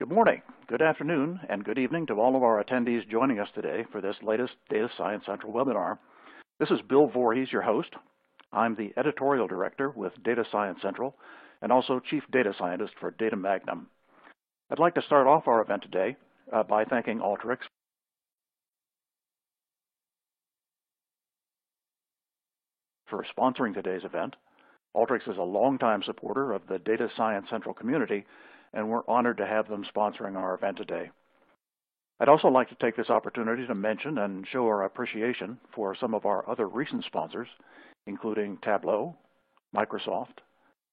Good morning, good afternoon, and good evening to all of our attendees joining us today for this latest Data Science Central webinar. This is Bill Voorhees, your host. I'm the editorial director with Data Science Central and also chief data scientist for Data Magnum. I'd like to start off our event today by thanking Alteryx for sponsoring today's event. Alteryx is a longtime supporter of the Data Science Central community, and we're honored to have them sponsoring our event today. I'd also like to take this opportunity to mention and show our appreciation for some of our other recent sponsors, including Tableau, Microsoft,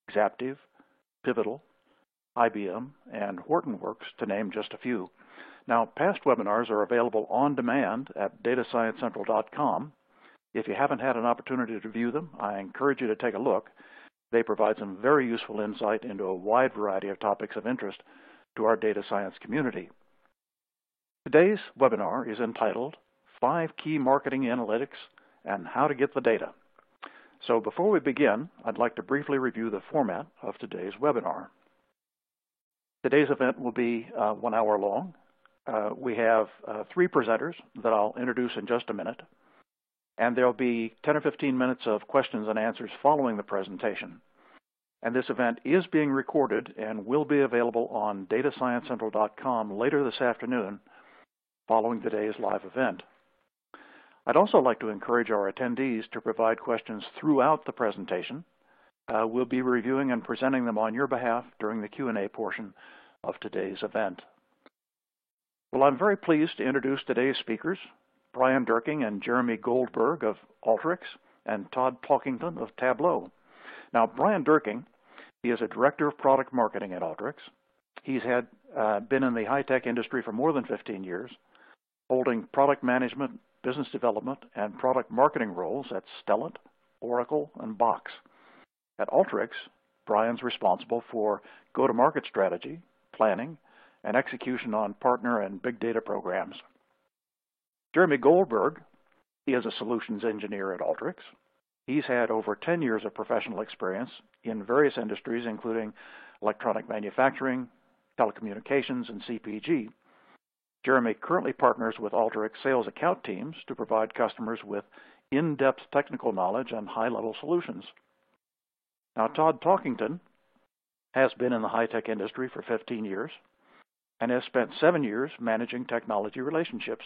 Exaptive, Pivotal, IBM, and Hortonworks, to name just a few. Now, past webinars are available on demand at datasciencecentral.com. If you haven't had an opportunity to view them, I encourage you to take a look. They provide some very useful insight into a wide variety of topics of interest to our data science community. Today's webinar is entitled 5 Key Marketing Analytics and How to Get the Data. So before we begin, I'd like to briefly review the format of today's webinar. Today's event will be 1 hour long. We have 3 presenters that I'll introduce in just a minute. And there'll be 10 or 15 minutes of questions and answers following the presentation. And this event is being recorded and will be available on datasciencecentral.com later this afternoon following today's live event. I'd also like to encourage our attendees to provide questions throughout the presentation. We'll be reviewing and presenting them on your behalf during the Q&A portion of today's event. Well, I'm very pleased to introduce today's speakers, Brian Durking and Jeremy Goldberg of Alteryx, and Todd Talkington of Tableau. Now, Brian Durking, he is a director of product marketing at Alteryx. He's been in the high-tech industry for more than 15 years, holding product management, business development, and product marketing roles at Stellent, Oracle, and Box. At Alteryx, Brian's responsible for go-to-market strategy, planning, and execution on partner and big data programs. Jeremy Goldberg, he is a solutions engineer at Alteryx. He's had over 10 years of professional experience in various industries, including electronic manufacturing, telecommunications, and CPG. Jeremy currently partners with Alteryx sales account teams to provide customers with in-depth technical knowledge and high-level solutions. Now, Todd Talkington has been in the high-tech industry for 15 years and has spent 7 years managing technology relationships.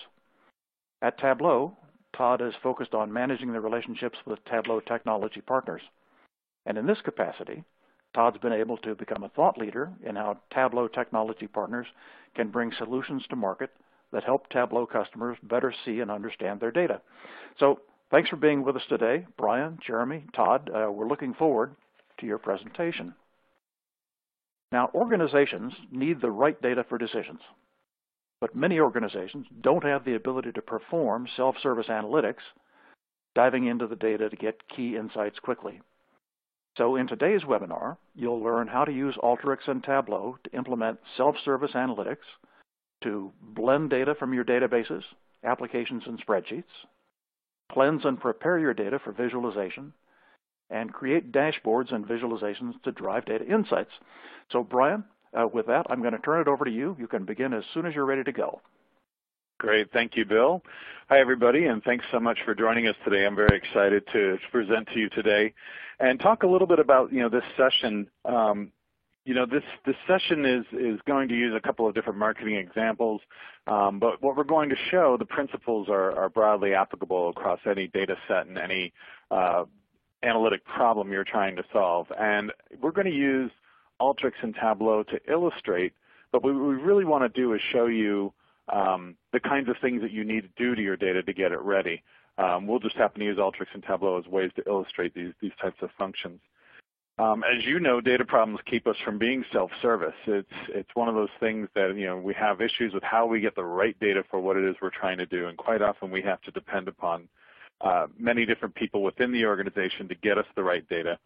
At Tableau, Todd is focused on managing the relationships with Tableau technology partners. And in this capacity, Todd's been able to become a thought leader in how Tableau technology partners can bring solutions to market that help Tableau customers better see and understand their data. So thanks for being with us today, Brian, Jeremy, Todd. We're looking forward to your presentation. Now, organizations need the right data for decisions. But many organizations don't have the ability to perform self-service analytics, diving into the data to get key insights quickly. So in today's webinar, you'll learn how to use Alteryx and Tableau to implement self-service analytics, to blend data from your databases, applications, and spreadsheets, cleanse and prepare your data for visualization, and create dashboards and visualizations to drive data insights. So Brian, with that, I'm going to turn it over to you. You can begin as soon as you're ready to go. Great. Thank you, Bill. Hi, everybody, and thanks so much for joining us today. I'm very excited to present to you today and talk a little bit about, this session. This session is going to use a couple of different marketing examples, but what we're going to show, the principles are broadly applicable across any data set and any analytic problem you're trying to solve. And we're going to use Alteryx and Tableau to illustrate, but what we really want to do is show you the kinds of things that you need to do to your data to get it ready. We'll just happen to use Alteryx and Tableau as ways to illustrate these types of functions. As you know, data problems keep us from being self-service. It's one of those things that we have issues with how we get the right data for what it is we're trying to do, and quite often we have to depend upon many different people within the organization to get us the right data.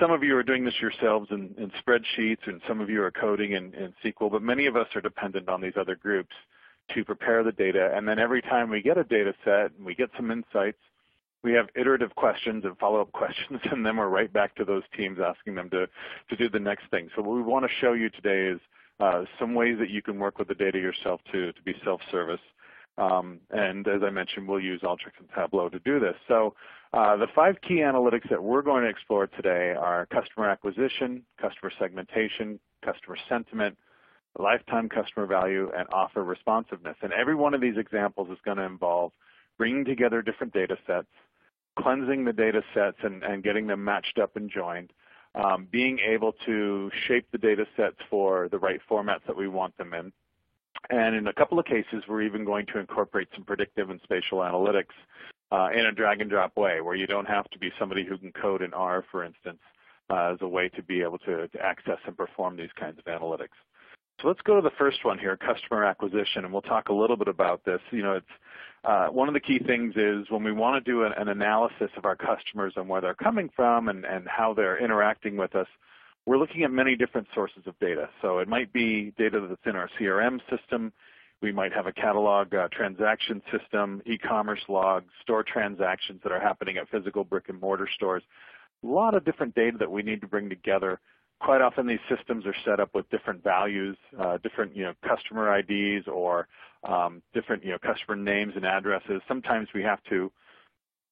Some of you are doing this yourselves in spreadsheets, and some of you are coding in SQL, but many of us are dependent on these other groups to prepare the data. And then every time we get a data set and we get some insights, we have iterative questions and follow-up questions, and then we're right back to those teams asking them to do the next thing. So what we want to show you today is some ways that you can work with the data yourself to be self-service. And as I mentioned, we'll use Alteryx and Tableau to do this. So the 5 key analytics that we're going to explore today are customer acquisition, customer segmentation, customer sentiment, lifetime customer value, and offer responsiveness. And every one of these examples is going to involve bringing together different data sets, cleansing the data sets and getting them matched up and joined, being able to shape the data sets for the right formats that we want them in. And in a couple of cases, we're even going to incorporate some predictive and spatial analytics in a drag and drop way, where you don't have to be somebody who can code in R, for instance, as a way to be able to access and perform these kinds of analytics. So let's go to the first one here, customer acquisition, and we'll talk a little bit about this. You know, it's one of the key things is when we want to do an analysis of our customers and where they're coming from and how they're interacting with us, we're looking at many different sources of data. So it might be data that's in our CRM system. We might have a catalog transaction system, e-commerce logs, store transactions that are happening at physical brick and mortar stores. A lot of different data that we need to bring together. Quite often these systems are set up with different values, different customer IDs or different customer names and addresses. Sometimes we have to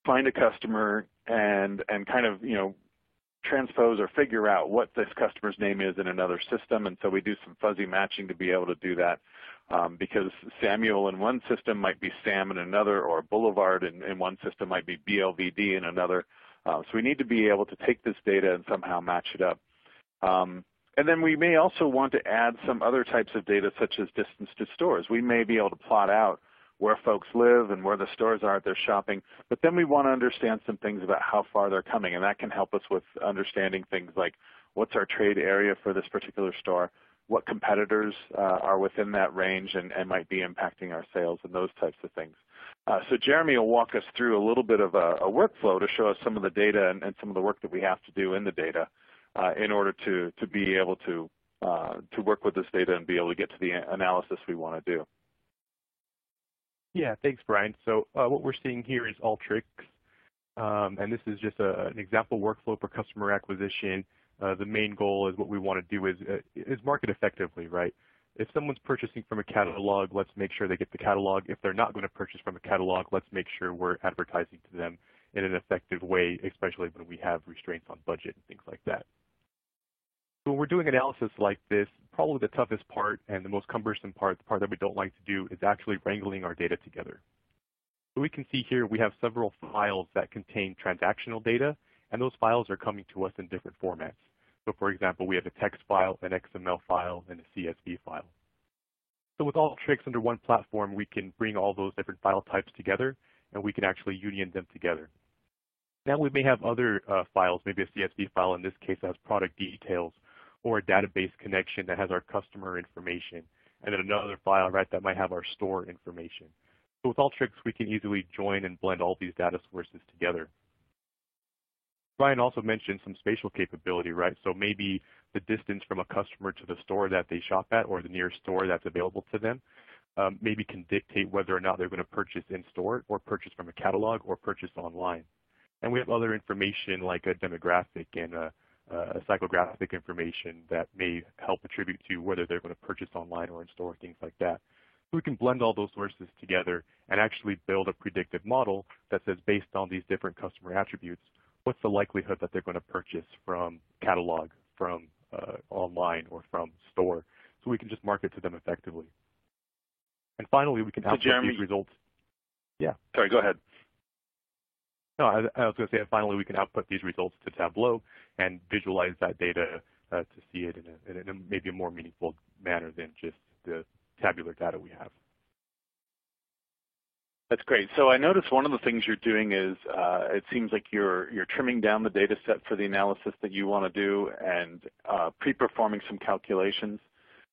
find a customer and kind of transpose or figure out what this customer's name is in another system, and so we do some fuzzy matching to be able to do that because Samuel in one system might be Sam in another, or Boulevard in one system might be BLVD in another. So we need to be able to take this data and somehow match it up. And then we may also want to add some other types of data such as distance to stores. We may be able to plot out where folks live and where the stores are at their shopping, but then we want to understand some things about how far they're coming, and that can help us with understanding things like what's our trade area for this particular store, what competitors are within that range and might be impacting our sales, and those types of things. So Jeremy will walk us through a little bit of a workflow to show us some of the data and some of the work that we have to do in the data in order to be able to work with this data and be able to get to the analysis we want to do. Yeah, thanks, Brian. So what we're seeing here is Alteryx, and this is just an example workflow for customer acquisition. The main goal is what we want to do is market effectively, right? If someone's purchasing from a catalog, let's make sure they get the catalog. If they're not going to purchase from a catalog, let's make sure we're advertising to them in an effective way, especially when we have restraints on budget and things like that. When we're doing analysis like this, probably the toughest part and the most cumbersome part, the part that we don't like to do, is actually wrangling our data together. So we can see here we have several files that contain transactional data, and those files are coming to us in different formats. So for example, we have a text file, an XML file, and a CSV file. So with Alteryx under one platform, we can bring all those different file types together, and we can actually union them together. Now we may have other files, maybe a CSV file in this case that has product details, or a database connection that has our customer information, and then another file, right, that might have our store information. So with Alteryx, we can easily join and blend all these data sources together. Brian also mentioned some spatial capability, right? So maybe the distance from a customer to the store that they shop at or the nearest store that's available to them maybe can dictate whether or not they're going to purchase in store or purchase from a catalog or purchase online. And we have other information like a demographic and a psychographic information that may help attribute to whether they're going to purchase online or in store, things like that. So we can blend all those sources together and actually build a predictive model that says, based on these different customer attributes, what's the likelihood that they're going to purchase from catalog, from online, or from store. So we can just market to them effectively. And finally, we can output these results. Yeah. Sorry, go ahead. No, I was going to say, finally, we can output these results to Tableau and visualize that data to see it in a maybe a more meaningful manner than just the tabular data we have. That's great. So I noticed one of the things you're doing is it seems like you're trimming down the data set for the analysis that you want to do and pre-performing some calculations.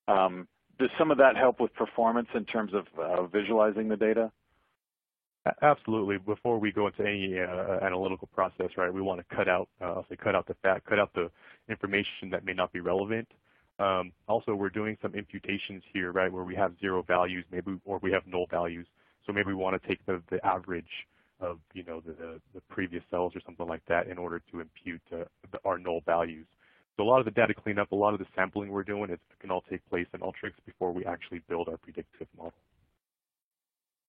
Does some of that help with performance in terms of visualizing the data? Absolutely. Before we go into any analytical process, right, we want to cut out, cut out the fat, cut out the information that may not be relevant. Also, we're doing some imputations here, right, where we have 0 values, maybe, or we have null values. So maybe we want to take the average of, the previous cells or something like that in order to impute our null values. So a lot of the data cleanup, a lot of the sampling we're doing can all take place in Alteryx before we actually build our predictive model.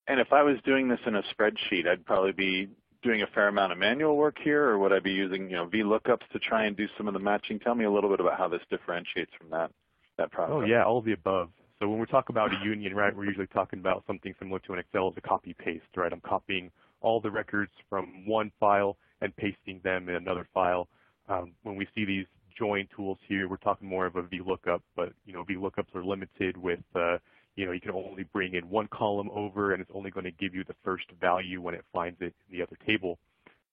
And if I was doing this in a spreadsheet, I'd probably be doing a fair amount of manual work here, or would I be using VLOOKUPs to try and do some of the matching? Tell me a little bit about how this differentiates from that process. Oh yeah, all of the above. So when we talk about a union, right, we're usually talking about something similar to an Excel as a copy-paste, right? I'm copying all the records from one file and pasting them in another file. When we see these join tools here, we're talking more of a VLOOKUP, but VLOOKUPs are limited with you can only bring in one column over, and it's only going to give you the first value when it finds it in the other table.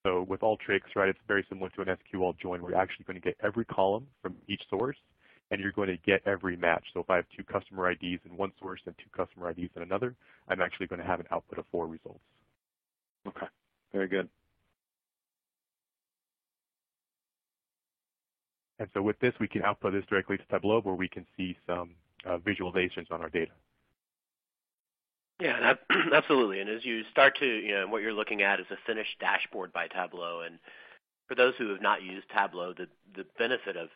So with Alteryx, right, it's very similar to an SQL join. We're actually going to get every column from each source, and you're going to get every match. So if I have 2 customer IDs in one source and 2 customer IDs in another, I'm actually going to have an output of 4 results. Okay, very good. And so with this, we can output this directly to Tableau, where we can see some visualizations on our data. Yeah, absolutely. And as you start to, what you're looking at is a finished dashboard by Tableau. And for those who have not used Tableau, the benefit of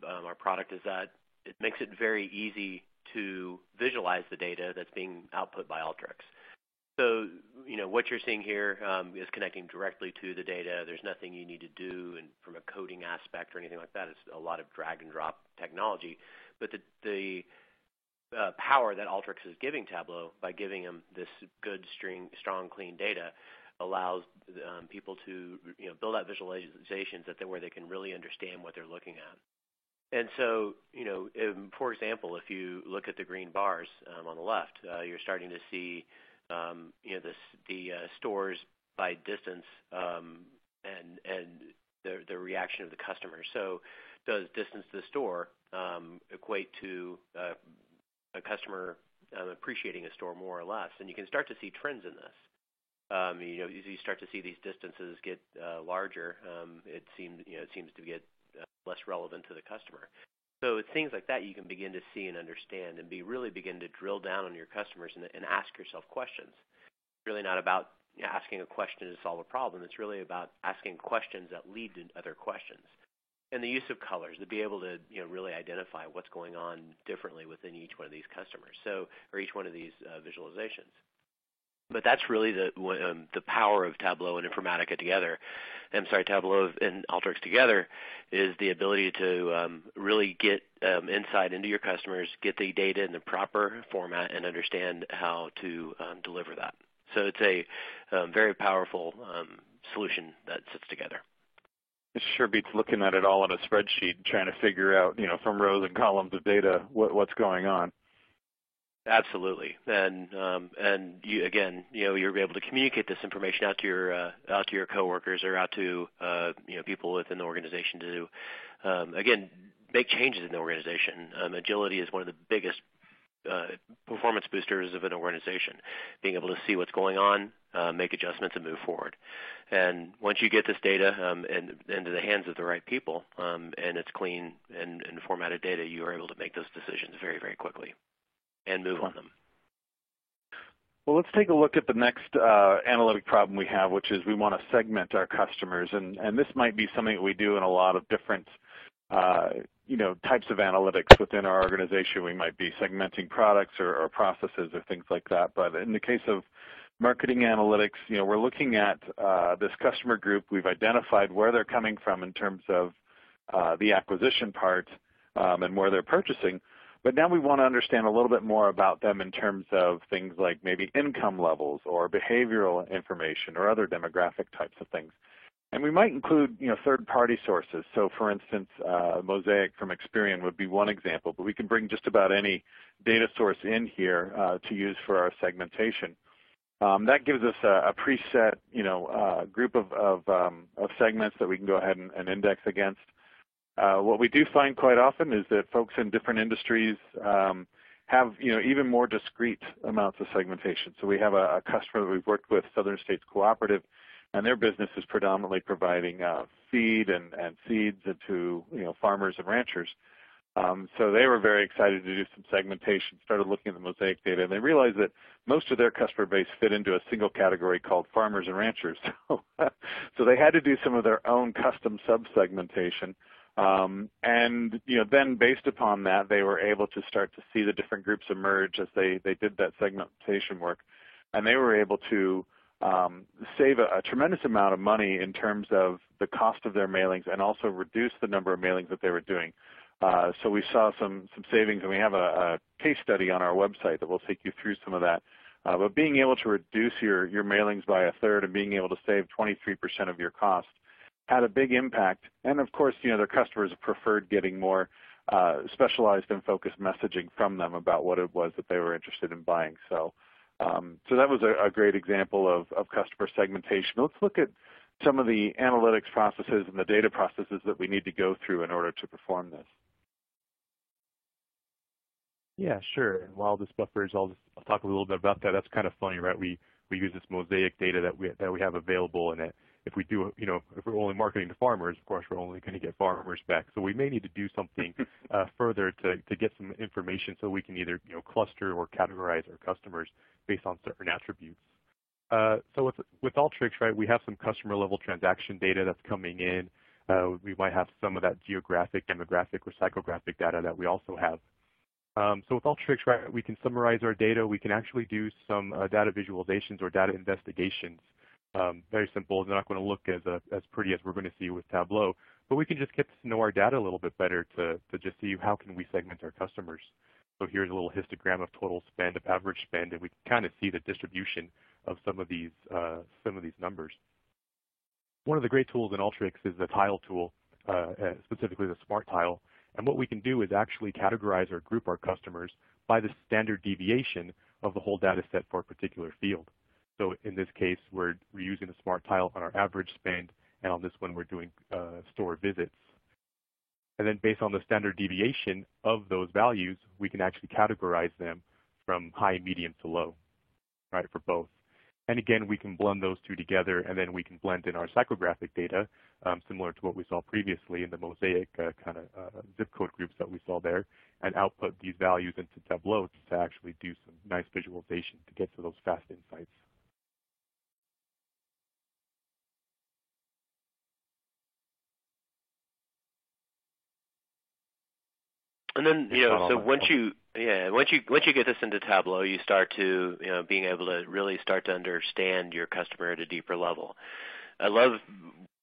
our product is that it makes it very easy to visualize the data that's being output by Alteryx. So, what you're seeing here is connecting directly to the data. There's nothing you need to do from a coding aspect or anything like that. It's a lot of drag and drop technology. But the power that Alteryx is giving Tableau by giving them this good, strong, clean data allows people to build out visualizations where they can really understand what they're looking at. And so, for example, if you look at the green bars on the left, you're starting to see the stores by distance and the reaction of the customer. So does distance to the store equate to a customer appreciating a store more or less? And you can start to see trends in this. As you start to see these distances get larger, it seems to get less relevant to the customer. So it's things like that you can begin to see and understand and really begin to drill down on your customers and ask yourself questions. It's really not about asking a question to solve a problem. It's really about asking questions that lead to other questions. And the use of colors to be able to really identify what's going on differently within each one of these customers, or each one of these visualizations. But that's really the power of Tableau and Informatica together. Tableau and Alteryx together is the ability to really get insight into your customers, get the data in the proper format, and understand how to deliver that. So it's a very powerful solution that sits together. It sure beats looking at it all on a spreadsheet and trying to figure out, from rows and columns of data what's going on. Absolutely, and you you're able to communicate this information out to your coworkers or out to people within the organization to again make changes in the organization. Agility is one of the biggest performance boosters of an organization, being able to see what's going on, make adjustments, and move forward. And once you get this data into the hands of the right people, and it's clean and formatted data, you are able to make those decisions very, very quickly and move on them. Well, let's take a look at the next analytic problem we have, which is we want to segment our customers. And this might be something that we do in a lot of different types of analytics within our organization. We might be segmenting products or processes or things like that. But in the case of marketing analytics, we're looking at this customer group. We've identified where they're coming from in terms of the acquisition part and where they're purchasing. But now we want to understand a little bit more about them in terms of things like maybe income levels or behavioral information or other demographic types of things. And we might include, third-party sources. So, for instance, Mosaic from Experian would be one example, but we can bring just about any data source in here to use for our segmentation. That gives us a preset, group of segments that we can go ahead and index against. What we do find quite often is that folks in different industries have, even more discrete amounts of segmentation. So we have a customer that we've worked with, Southern States Cooperative, and their business is predominantly providing feed and seeds to farmers and ranchers. So they were very excited to do some segmentation, started looking at the Mosaic data, and they realized that most of their customer base fit into a single category called farmers and ranchers. So they had to do some of their own custom sub-segmentation. And then based upon that, they were able to start to see the different groups emerge as they did that segmentation work, and they were able to save a tremendous amount of money in terms of the cost of their mailings and also reduce the number of mailings that they were doing. So we saw some savings, and we have a case study on our website that will take you through some of that. But being able to reduce your mailings by a third and being able to save 23% of your cost had a big impact. And of course, their customers preferred getting more specialized and focused messaging from them about what it was that they were interested in buying. So that was a great example of customer segmentation. Let's look at some of the analytics processes and the data processes that we need to go through in order to perform this. Yeah, sure. And while this buffers, I'll talk a little bit about that. That's kind of funny, right? We use this Mosaic data that we have available, and if we do, if we're only marketing to farmers, of course, we're only going to get farmers back. So we may need to do something further to get some information so we can either cluster or categorize our customers based on certain attributes. So with Alteryx, right, we have some customer level transaction data that's coming in. We might have some of that geographic, demographic, or psychographic data that we also have. So with Alteryx, right, we can summarize our data. We can actually do some data visualizations or data investigations. Very simple. They're not going to look as pretty as we're going to see with Tableau, but we can just get to know our data a little bit better to just see how can we segment our customers. So here's a little histogram of total spend, of average spend, and we can kind of see the distribution of some of these numbers. One of the great tools in Alteryx is the tile tool, specifically the Smart Tile. And what we can do is actually categorize or group our customers by the standard deviation of the whole data set for a particular field. So in this case, we're using the Smart Tile on our average spend, and on this one, we're doing store visits. And then based on the standard deviation of those values, we can actually categorize them from high, medium to low, right, for both. And again, we can blend those two together, and then we can blend in our psychographic data, similar to what we saw previously in the Mosaic kind of zip code groups that we saw there, and output these values into Tableau to actually do some nice visualization to get to those fast insights. And then, so once you get this into Tableau, you start to, being able to really start to understand your customer at a deeper level. I love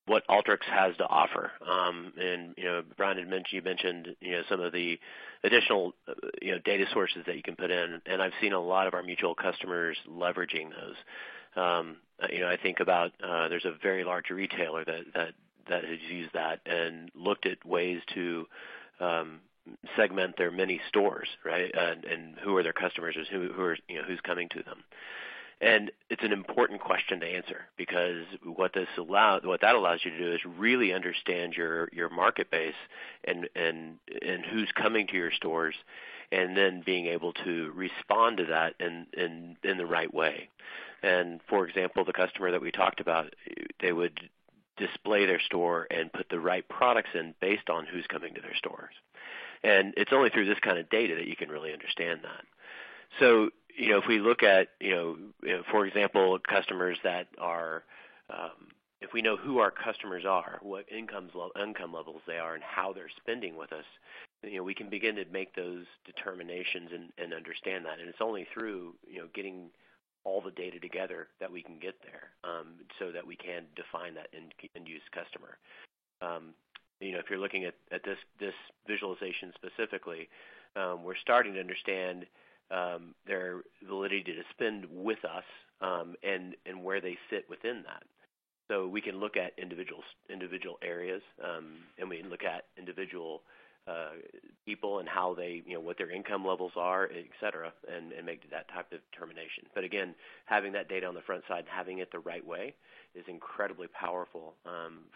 what Alteryx has to offer. And, Brian you mentioned, some of the additional, data sources that you can put in. And I've seen a lot of our mutual customers leveraging those. I think about, there's a very large retailer that has used that and looked at ways to, segment their many stores, right? And who are their customers, who's coming to them. And it's an important question to answer, because what that allows you to do is really understand your market base and who's coming to your stores, and then being able to respond to that in the right way. And for example, the customer that we talked about, they would display their store and put the right products in based on who's coming to their stores. And it's only through this kind of data that you can really understand that. So, if we look at, for example, customers that are, if we know who our customers are, what income levels they are, and how they're spending with us, we can begin to make those determinations and understand that. And it's only through, getting all the data together that we can get there, so that we can define that end-use customer. If you're looking at this visualization specifically, we're starting to understand their ability to spend with us, and where they sit within that. So we can look at individual areas, and we can look at individual people and how they, what their income levels are, et cetera, and make that type of determination. But again, having that data on the front side, having it the right way, is incredibly powerful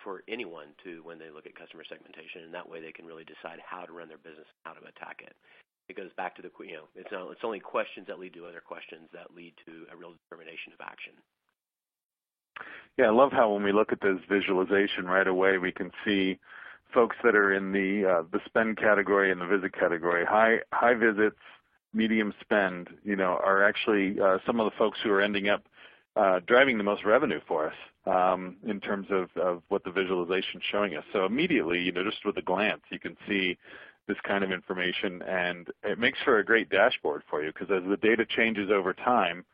for anyone when they look at customer segmentation, and that way they can really decide how to run their business, how to attack it. It goes back to it's only questions that lead to other questions that lead to a real determination of action. Yeah, I love how when we look at this visualization right away, we can see folks that are in the spend category and the visit category. High visits, medium spend, are actually some of the folks who are ending up driving the most revenue for us in terms of what the visualization is showing us. So immediately, just with a glance, you can see this kind of information, and it makes for a great dashboard for you, because as the data changes over time,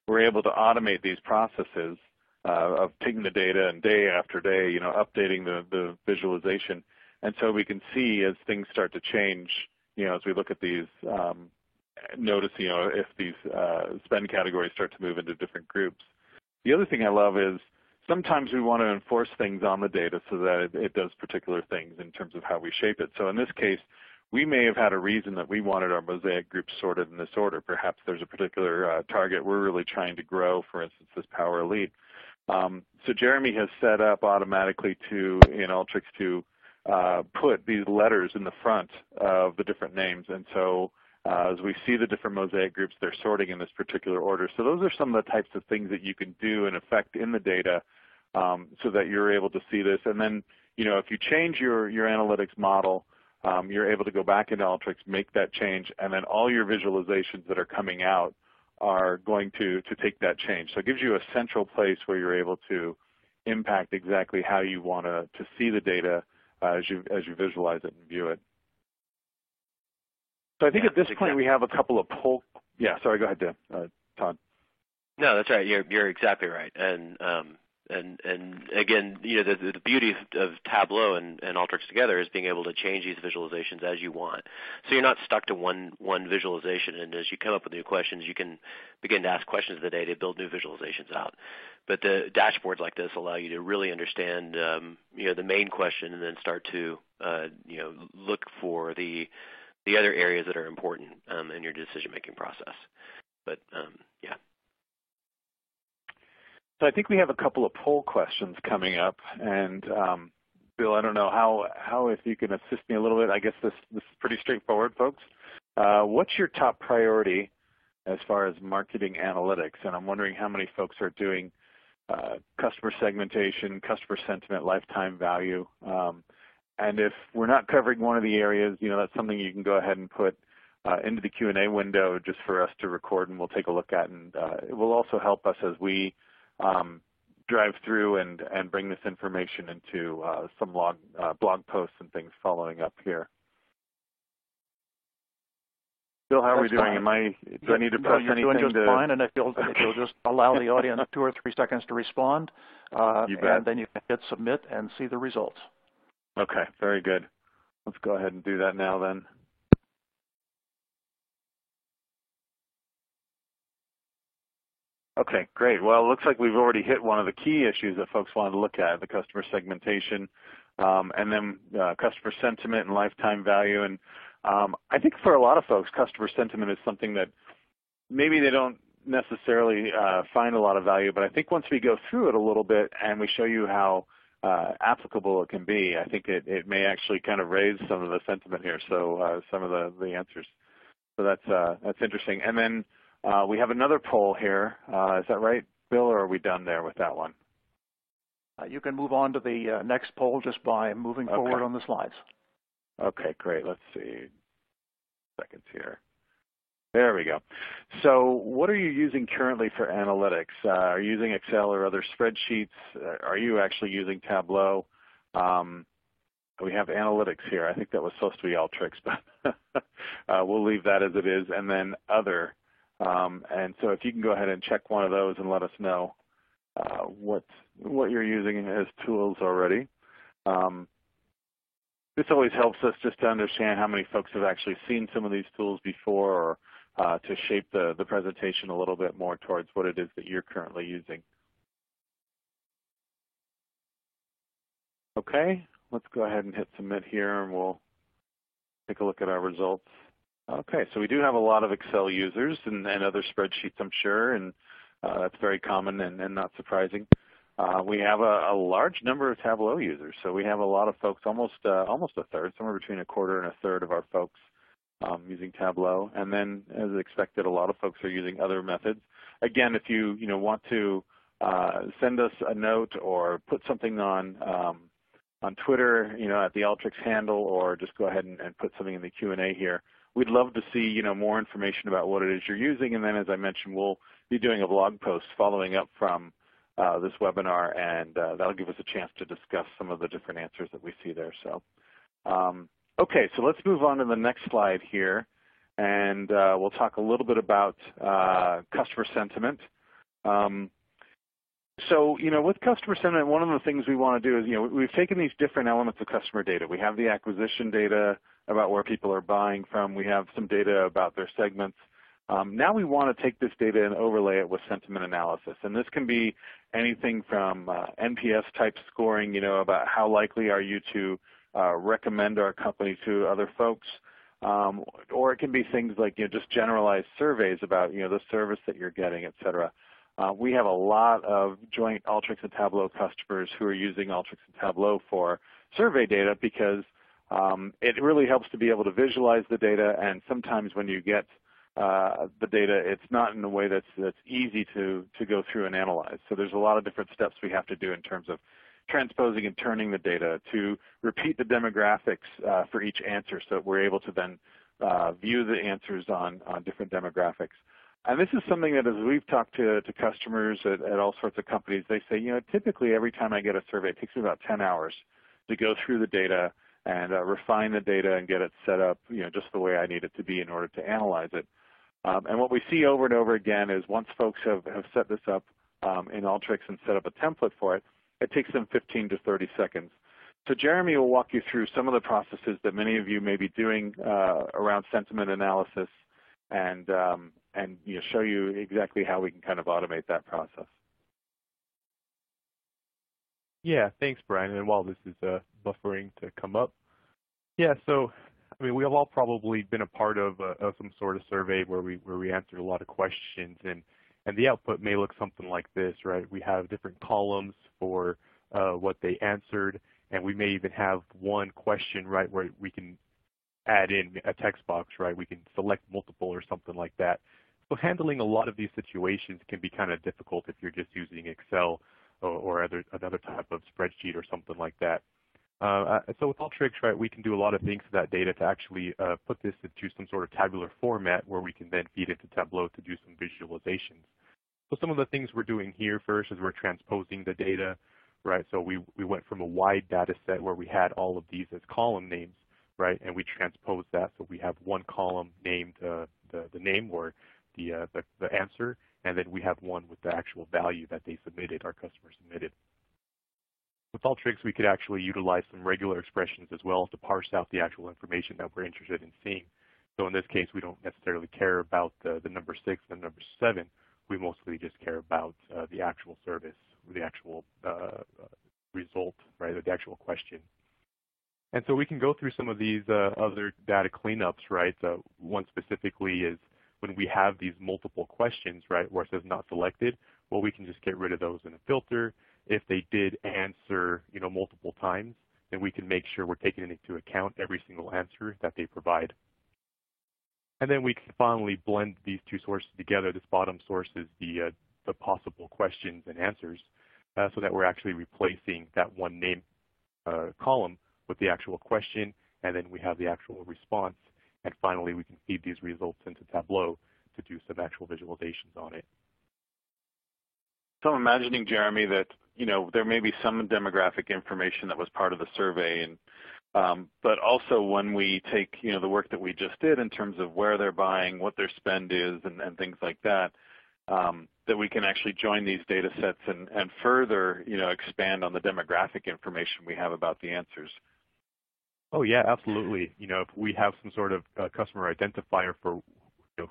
we're able to automate these processes of taking the data and day after day, updating the visualization. And so we can see as things start to change, as we look at these, notice, if these spend categories start to move into different groups. The other thing I love is sometimes we want to enforce things on the data so that it does particular things in terms of how we shape it. So in this case, we may have had a reason that we wanted our mosaic groups sorted in this order. Perhaps there's a particular target we're really trying to grow, for instance, this Power Elite. So Jeremy has set up automatically in Alteryx to put these letters in the front of the different names. And so as we see the different mosaic groups, they're sorting in this particular order. So those are some of the types of things that you can do in effect in the data so that you're able to see this. And then, if you change your analytics model, you're able to go back into Alteryx, make that change, and then all your visualizations that are coming out are going to take that change. So it gives you a central place where you're able to impact exactly how you want to see the data as you visualize it and view it. So I think at this point we have a couple of poll. Yeah, sorry, go ahead, Todd. No, that's right. You're exactly right. And again, the beauty of Tableau and Alteryx together is being able to change these visualizations as you want. So you're not stuck to one visualization, and as you come up with new questions, you can begin to ask questions of the data to build new visualizations out. But the dashboards like this allow you to really understand, the main question, and then start to, look for the other areas that are important in your decision-making process. But yeah. So I think we have a couple of poll questions coming up, and Bill, I don't know how if you can assist me a little bit. I guess this is pretty straightforward, folks. What's your top priority as far as marketing analytics? And I'm wondering how many folks are doing customer segmentation, customer sentiment, lifetime value. And if we're not covering one of the areas, that's something you can go ahead and put into the Q&A window just for us to record, and we'll take a look at. And it will also help us as we drive through and bring this information into some blog posts and things following up here. Bill, how are we doing? Do I need to press anything? You're doing just fine, and if you'll just allow the audience 2 or 3 seconds to respond, you bet. And then you can hit submit and see the results. Okay, very good. Let's go ahead and do that now then. Okay, great. Well, it looks like we've already hit one of the key issues that folks wanted to look at, the customer segmentation, and then customer sentiment and lifetime value. And I think for a lot of folks, customer sentiment is something that maybe they don't necessarily find a lot of value, but I think once we go through it a little bit and we show you how applicable it can be, I think it may actually kind of raise some of the sentiment here, so some of the answers. So that's interesting. And then we have another poll here. Is that right, Bill, or are we done there with that one? You can move on to the next poll just by moving forward on the slides. Okay, great. Let's see. Seconds here. There we go. So what are you using currently for analytics? Are you using Excel or other spreadsheets? Are you actually using Tableau? We have analytics here. I think that was supposed to be Alteryx, but we'll leave that as it is. And then other. And so if you can go ahead and check one of those and let us know what you're using as tools already. This always helps us just to understand how many folks have actually seen some of these tools before, or to shape the presentation a little bit more towards what it is that you're currently using. Okay, let's go ahead and hit submit here, and we'll take a look at our results. Okay, so we do have a lot of Excel users and other spreadsheets, I'm sure, and that's very common and not surprising. We have a large number of Tableau users, so we have a lot of folks, almost a third, somewhere between a quarter and a third of our folks using Tableau. And then, as expected, a lot of folks are using other methods. Again, if you want to send us a note or put something on Twitter, at the Alteryx handle, or just go ahead and put something in the Q&A here. We'd love to see, more information about what it is you're using, and then, as I mentioned, we'll be doing a blog post following up from this webinar, and that'll give us a chance to discuss some of the different answers that we see there. So, okay, so let's move on to the next slide here, and we'll talk a little bit about customer sentiment. So, with customer sentiment, one of the things we want to do is, we've taken these different elements of customer data. We have the acquisition data about where people are buying from. We have some data about their segments. Now we want to take this data and overlay it with sentiment analysis. And this can be anything from NPS type scoring, about how likely are you to recommend our company to other folks. Or it can be things like just generalized surveys about the service that you're getting, et cetera. We have a lot of joint Alteryx and Tableau customers who are using Alteryx and Tableau for survey data because it really helps to be able to visualize the data, and sometimes when you get the data, it's not in a way that's easy to go through and analyze. So there's a lot of different steps we have to do in terms of transposing and turning the data, to repeat the demographics for each answer so that we're able to then view the answers on different demographics. And this is something that as we've talked to customers at all sorts of companies, they say, typically every time I get a survey, it takes me about 10 hours to go through the data and refine the data and get it set up, just the way I need it to be in order to analyze it. And what we see over and over again is once folks have set this up in Alteryx and set up a template for it, it takes them 15 to 30 seconds. So Jeremy will walk you through some of the processes that many of you may be doing around sentiment analysis and show you exactly how we can kind of automate that process. Yeah, thanks, Brian. And while this is buffering to come up, yeah. So, we have all probably been a part of some sort of survey where we answered a lot of questions, and the output may look something like this, right? We have different columns for what they answered, and we may even have one question, right, where we can add in a text box, right? We can select multiple or something like that. So handling a lot of these situations can be kind of difficult if you're just using Excel or another type of spreadsheet or something like that. So with Alteryx, right, we can do a lot of things to that data to actually put this into some sort of tabular format where we can then feed into Tableau to do some visualizations. So some of the things we're doing here first is we're transposing the data, right? So we went from a wide data set where we had all of these as column names, right? And we transposed that so we have one column named the name or the answer, and then we have one with the actual value that they submitted, our customer submitted. With Alteryx, we could actually utilize some regular expressions as well to parse out the actual information that we're interested in seeing. So in this case, we don't necessarily care about the number 6 and the number 7. We mostly just care about the actual service, or the actual result, right, or the actual question. And so we can go through some of these other data cleanups, right? One specifically is when we have these multiple questions, right, where it says not selected, well, we can just get rid of those in a filter. If they did answer, multiple times, then we can make sure we're taking into account every single answer that they provide. And then we can finally blend these two sources together. This bottom source is the possible questions and answers, so that we're actually replacing that one name column with the actual question, and then we have the actual response. And finally, we can feed these results into Tableau to do some actual visualizations on it. So I'm imagining, Jeremy, that there may be some demographic information that was part of the survey, and but also when we take the work that we just did in terms of where they're buying, what their spend is, and things like that, that we can actually join these data sets and further expand on the demographic information we have about the answers. Oh yeah, absolutely. If we have some sort of customer identifier for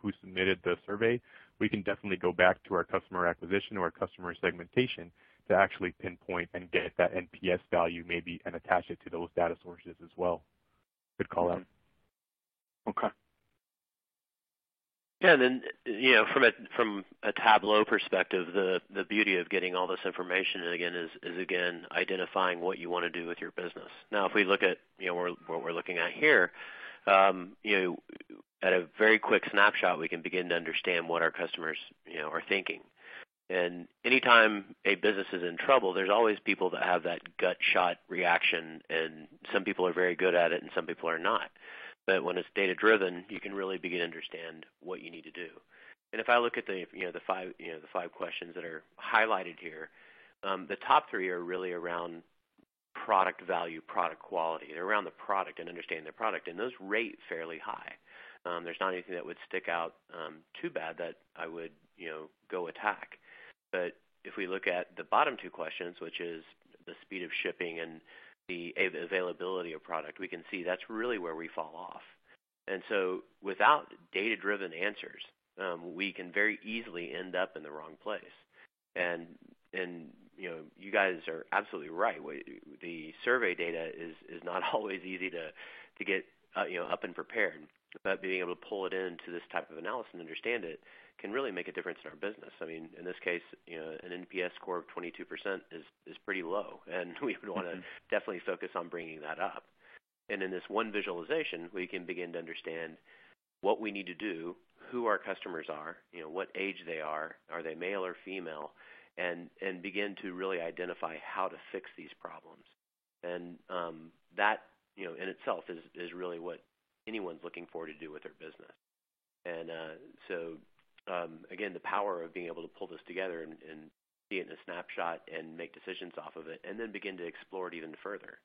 who submitted the survey, we can definitely go back to our customer acquisition or our customer segmentation to actually pinpoint and get that NPS value maybe and attach it to those data sources as well. Good call out. Okay. Yeah, and then from a Tableau perspective, the beauty of getting all this information again is identifying what you want to do with your business. Now, if we look at what we're looking at here, at a very quick snapshot, we can begin to understand what our customers are thinking. And anytime a business is in trouble, there's always people that have that gut shot reaction, and some people are very good at it and some people are not. But when it's data driven, you can really begin to understand what you need to do. And if I look at the five questions that are highlighted here, the top three are really around product value, product quality. They're around the product and understanding the product, and those rate fairly high. There's not anything that would stick out too bad that I would go attack. But if we look at the bottom two questions, which is the speed of shipping and the availability of product, we can see that's really where we fall off. And so without data-driven answers, we can very easily end up in the wrong place. And you guys are absolutely right. The survey data is not always easy to get up and prepared, but being able to pull it into this type of analysis and understand it can really make a difference in our business. I mean, in this case, an NPS score of 22% is pretty low, and we would want to definitely focus on bringing that up. And in this one visualization, we can begin to understand what we need to do, who our customers are, what age they are they male or female, and begin to really identify how to fix these problems. And that, in itself is really what anyone's looking forward to do with their business. And again, the power of being able to pull this together and see it in a snapshot and make decisions off of it, and then begin to explore it even further.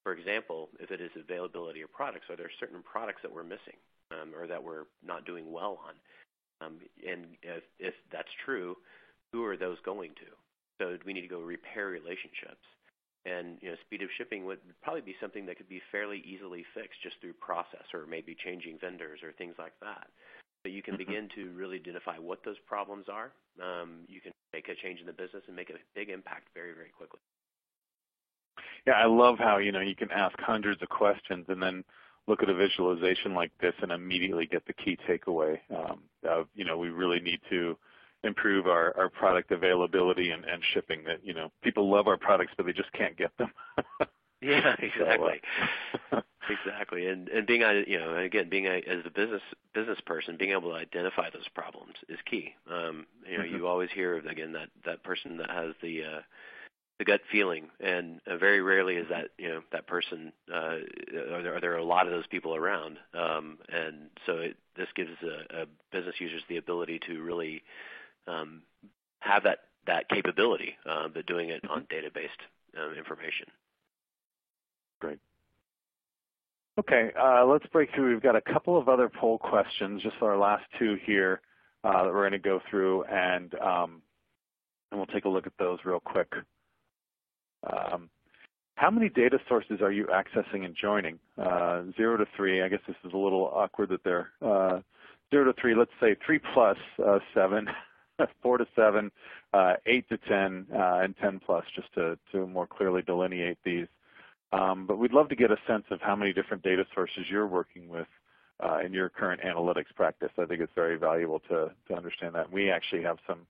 For example, if it is availability of products, are there certain products that we're missing or that we're not doing well on? And if that's true, who are those going to? So we need to go repair relationships. And speed of shipping would probably be something that could be fairly easily fixed just through process or maybe changing vendors or things like that. But you can begin to really identify what those problems are. You can make a change in the business and make a big impact very, very quickly. Yeah, I love how you can ask hundreds of questions and then look at a visualization like this and immediately get the key takeaway of we really need to improve our product availability and shipping. That people love our products, but they just can't get them. Yeah, exactly. Exactly. And being as a business person, being able to identify those problems is key. You always hear of, again, that person that has the gut feeling, and very rarely is that that person. Are there a lot of those people around? And so this gives business users the ability to really have that capability, but doing it on data-based information. Great. Okay, let's break through. We've got a couple of other poll questions, just our last two here that we're going to go through, and we'll take a look at those real quick. How many data sources are you accessing and joining? 0 to 3. I guess this is a little awkward that they're 0 to 3. Let's say 3 plus 7, 4 to 7, 8 to 10, and 10 plus, just to more clearly delineate these. But we'd love to get a sense of how many different data sources you're working with in your current analytics practice. I think it's very valuable to understand that. We actually have some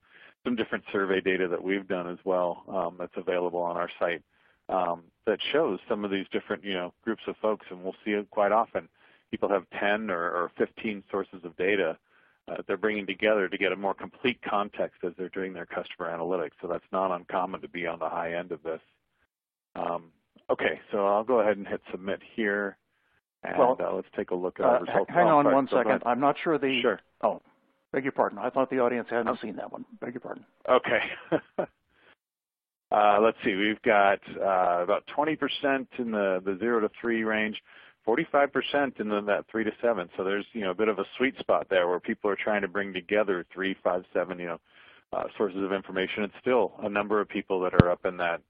different survey data that we've done as well that's available on our site that shows some of these different groups of folks, and we'll see it quite often. People have 10 or 15 sources of data they're bringing together to get a more complete context as they're doing their customer analytics. So that's not uncommon to be on the high end of this. Okay, so I'll go ahead and hit submit here, and let's take a look at our results. Hang on one second. I'm not sure the... Sure. Oh, beg your pardon. I thought the audience hadn't seen that one. Beg your pardon. Okay. Let's see. We've got about 20% in the 0 to 3 range, 45% in that 3 to 7. So there's a bit of a sweet spot there where people are trying to bring together 3, 5, 7 sources of information. It's still a number of people that are up in that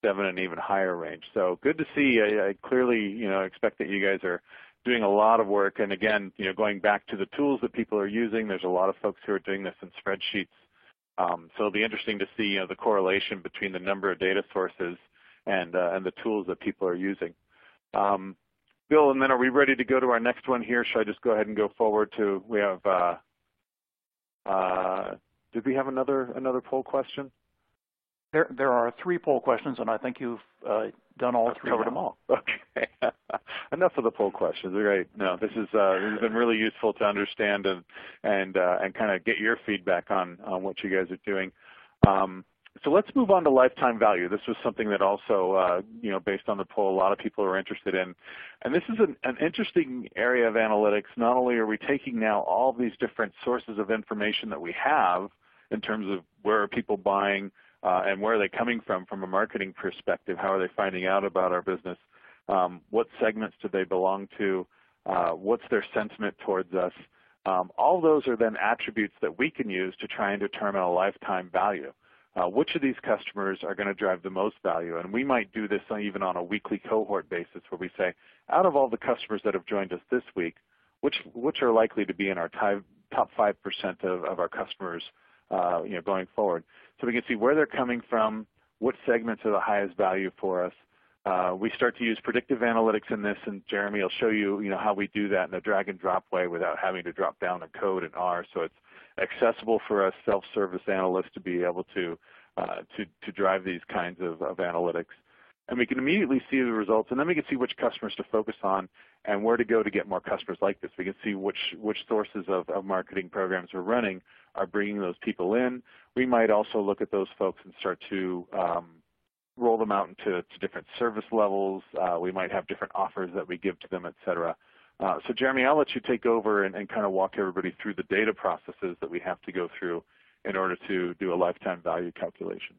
7 and even higher range. So good to see. I clearly expect that you guys are doing a lot of work. And again, going back to the tools that people are using, there's a lot of folks who are doing this in spreadsheets. So it'll be interesting to see the correlation between the number of data sources and the tools that people are using. Bill, and then are we ready to go to our next one here? Should I just go ahead and go forward to, we have, did we have another poll question? There are 3 poll questions, and I think you've done all 3. Covered them all. Okay. Enough of the poll questions. Great. No, this has been really useful to understand and kind of get your feedback on what you guys are doing. So let's move on to lifetime value. This was something that also, based on the poll, a lot of people are interested in. And this is an interesting area of analytics. Not only are we taking now all these different sources of information that we have in terms of where are people buying and where are they coming from a marketing perspective, how are they finding out about our business, what segments do they belong to, what's their sentiment towards us. All those are then attributes that we can use to try and determine a lifetime value. Which of these customers are going to drive the most value? And we might do this even on a weekly cohort basis where we say, out of all the customers that have joined us this week, which are likely to be in our top 5% of our customers going forward. So we can see where they're coming from, what segments are the highest value for us. We start to use predictive analytics in this, and Jeremy will show you, how we do that in a drag and drop way without having to drop down a code in R. So it's accessible for us self-service analysts to be able to drive these kinds of analytics. And we can immediately see the results, and then we can see which customers to focus on and where to go to get more customers like this. We can see which sources of marketing programs we're running are bringing those people in. We might also look at those folks and start to roll them out into different service levels. We might have different offers that we give to them, et cetera. So Jeremy, I'll let you take over and kind of walk everybody through the data processes that we have to go through in order to do a lifetime value calculation.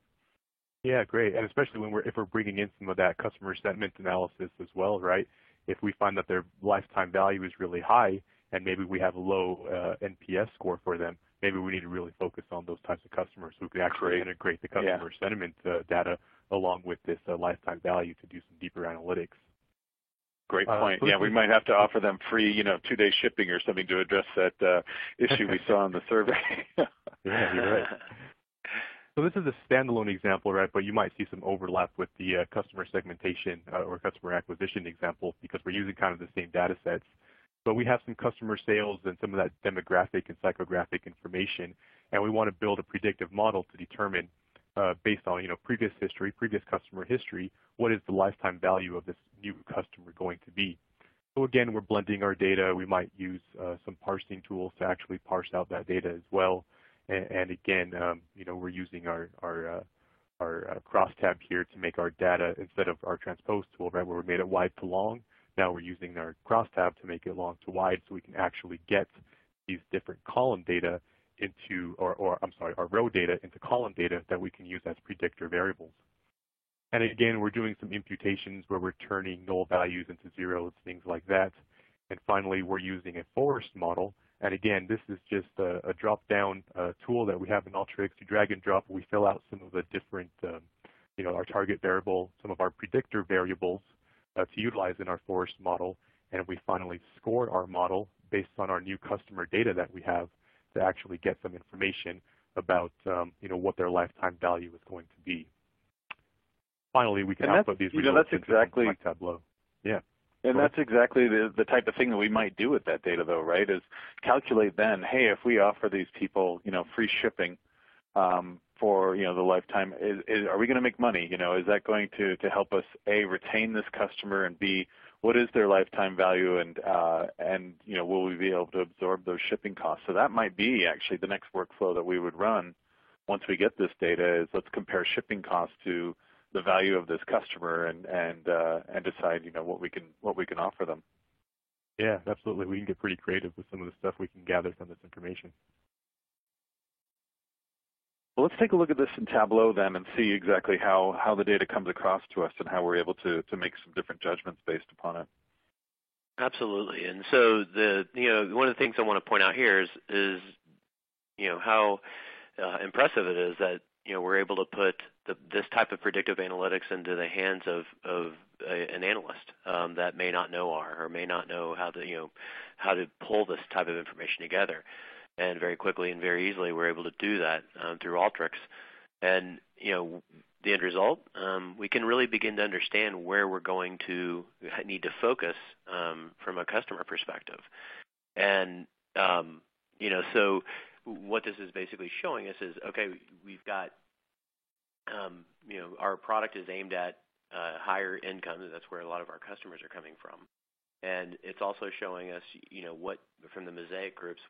Yeah, great. And especially if we're bringing in some of that customer sentiment analysis as well, right? If we find that their lifetime value is really high and maybe we have a low NPS score for them, maybe we need to really focus on those types of customers so we can actually integrate the customer sentiment data along with this lifetime value to do some deeper analytics. Great point. Yeah, we might have to offer them free, 2-day shipping or something to address that issue we saw in the survey. Yeah, you're right. So this is a standalone example, right? But you might see some overlap with the customer segmentation or customer acquisition example because we're using kind of the same data sets. But we have some customer sales and some of that demographic and psychographic information, and we want to build a predictive model to determine, based on previous customer history, what is the lifetime value of this new customer going to be. So again, we're blending our data. We might use some parsing tools to actually parse out that data as well. And again, we're using our crosstab here to make our data, instead of our transpose tool, right, where we made it wide to long. Now we're using our crosstab to make it long to wide, so we can actually get these different column data into, our row data into column data that we can use as predictor variables. And again, we're doing some imputations where we're turning null values into zeros, things like that. And finally, we're using a forest model. And again, this is just a drop-down tool that we have in Alteryx. You drag and drop. We fill out some of the different, our target variable, some of our predictor variables to utilize in our forest model. And we finally score our model based on our new customer data that we have to actually get some information about, what their lifetime value is going to be. Finally, we can output these results into Tableau. Yeah. And that's exactly the type of thing that we might do with that data, though, right? Is calculate then, hey, if we offer these people, free shipping for, the lifetime, are we going to make money? Is that going to help us, A, retain this customer, and B, what is their lifetime value, and will we be able to absorb those shipping costs? So that might be actually the next workflow that we would run once we get this data. Is let's compare shipping costs to the value of this customer and decide what we can offer them. Yeah, absolutely. We can get pretty creative with some of the stuff we can gather from this information. Well, let's take a look at this in Tableau then and see exactly how the data comes across to us and how we're able to make some different judgments based upon it. Absolutely. And so one of the things I want to point out here is how impressive it is that we're able to put this type of predictive analytics into the hands of an analyst that may not know R or may not know how to pull this type of information together. And very quickly and very easily, we're able to do that through Alteryx. And the end result, we can really begin to understand where we're going to need to focus from a customer perspective. And so what this is basically showing us is, okay, we've got, our product is aimed at higher income. That's where a lot of our customers are coming from. And it's also showing us, what from the Mosaic groups,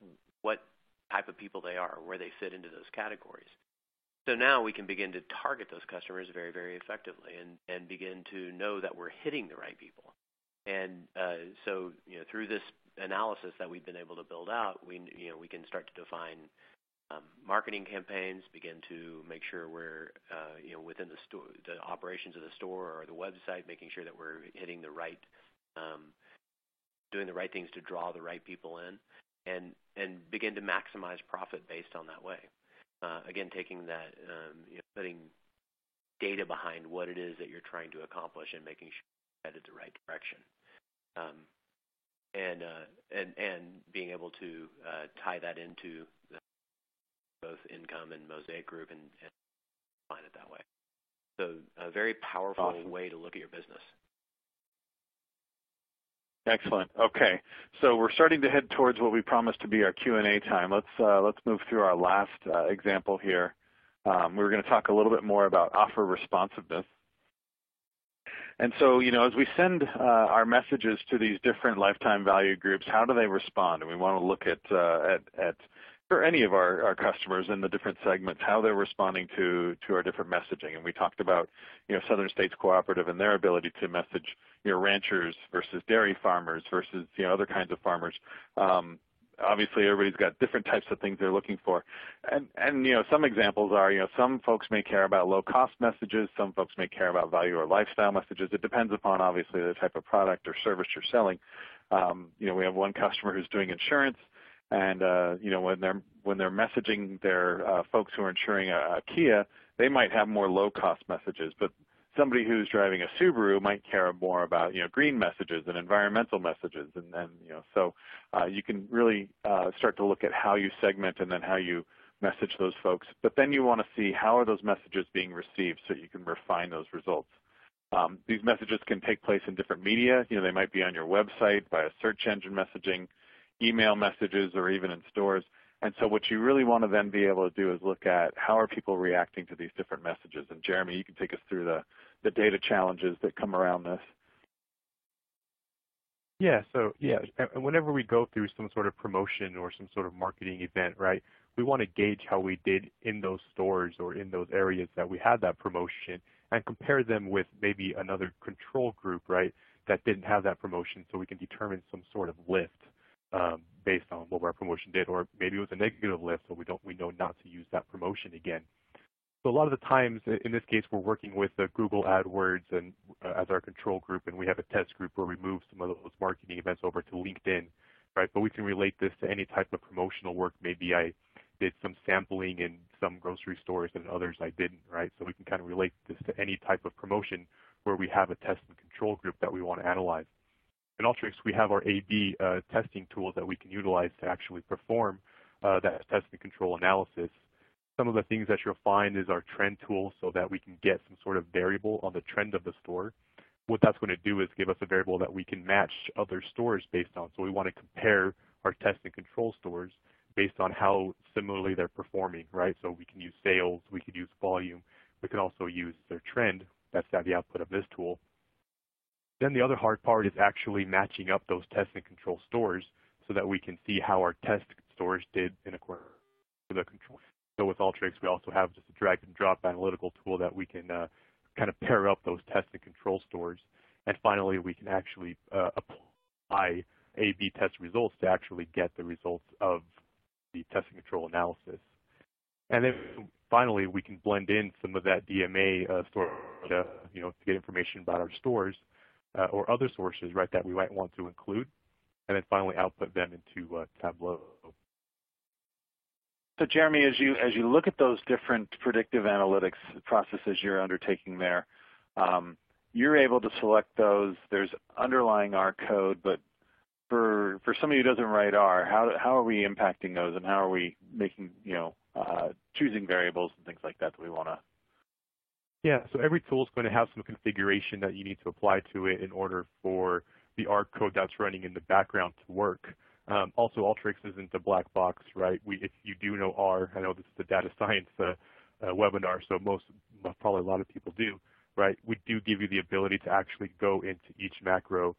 what type of people they are, where they fit into those categories. So now we can begin to target those customers very, very effectively and begin to know that we're hitting the right people. And so through this analysis that we've been able to build out, we can start to define marketing campaigns, begin to make sure we're within the store, the operations of the store or the website, making sure that we're hitting the right, doing the right things to draw the right people in, and begin to maximize profit based on that way. Again, taking that, putting data behind what it is that you're trying to accomplish and making sure you're headed the right direction, and being able to tie that into both Income and Mosaic Group and find it that way. So a very powerful way to look at your business. Excellent. Okay, so we're starting to head towards what we promised to be our Q&A time. Let's move through our last example here. We're going to talk a little bit more about offer responsiveness. And so, as we send our messages to these different lifetime value groups, how do they respond? And we want to look at for any of our customers in the different segments, how they're responding to our different messaging. And we talked about, Southern States Cooperative and their ability to message, ranchers versus dairy farmers versus, other kinds of farmers. Obviously, everybody's got different types of things they're looking for. And some examples are, some folks may care about low-cost messages. Some folks may care about value or lifestyle messages. It depends upon, obviously, the type of product or service you're selling. We have one customer who's doing insurance. And when they're messaging their folks who are insuring a Kia, they might have more low-cost messages. But somebody who's driving a Subaru might care more about green messages and environmental messages. And so you can really start to look at how you segment and then how you message those folks. But then you want to see how are those messages being received so you can refine those results. These messages can take place in different media. They might be on your website, via search engine messaging, email messages, or even in stores. And so what you really want to then be able to do is look at how are people reacting to these different messages. And Jeremy, you can take us through the data challenges that come around this. Yeah, so whenever we go through some sort of promotion or some sort of marketing event, right, we want to gauge how we did in those stores or in those areas that we had that promotion and compare them with maybe another control group, right, that didn't have that promotion, so we can determine some sort of lift based on what our promotion did, or maybe it was a negative lift, so we know not to use that promotion again. So a lot of the times, in this case, we're working with Google AdWords and as our control group, and we have a test group where we move some of those marketing events over to LinkedIn, right? But we can relate this to any type of promotional work. Maybe I did some sampling in some grocery stores and others I didn't, right? So we can kind of relate this to any type of promotion where we have a test and control group that we want to analyze. In Alteryx, we have our A/B testing tools that we can utilize to actually perform that test and control analysis. Some of the things that you'll find is our trend tool so that we can get some sort of variable on the trend of the store. What that's going to do is give us a variable that we can match other stores based on. So we want to compare our test and control stores based on how similarly they're performing, right? So we can use sales, we could use volume, we can also use their trend. That's the output of this tool. Then the other hard part is actually matching up those test and control stores so that we can see how our test stores did in accordance with the control. So with Alteryx, we also have just a drag and drop analytical tool that we can kind of pair up those test and control stores. And finally, we can actually apply A/B test results to actually get the results of the test and control analysis. And then finally, we can blend in some of that DMA store data, to get information about our stores or other sources, right, that we might want to include, and then finally output them into Tableau. So Jeremy, as you look at those different predictive analytics processes you're undertaking there, you're able to select those. There's underlying R code, but for somebody who doesn't write R, how are we impacting those, and how are we making choosing variables and things like that we want to? Yeah, so every tool is going to have some configuration that you need to apply to it in order for the R code that's running in the background to work. Also, Alteryx isn't a black box, right? If you do know R, I know this is a data science webinar, so probably a lot of people do, right? We do give you the ability to actually go into each macro.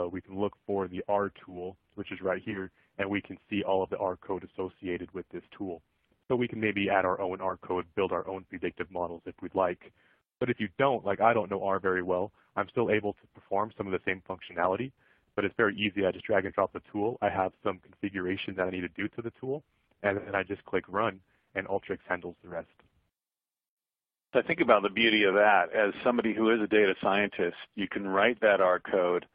We can look for the R tool, which is right here, and we can see all of the R code associated with this tool. but we can maybe add our own R code, build our own predictive models if we'd like. But if you don't, like I don't know R very well, I'm still able to perform some of the same functionality, but it's very easy. I just drag and drop the tool. I have some configuration that I need to do to the tool, and then I just click run, and Alteryx handles the rest. So I think about the beauty of that. As somebody who is a data scientist, you can write that R code.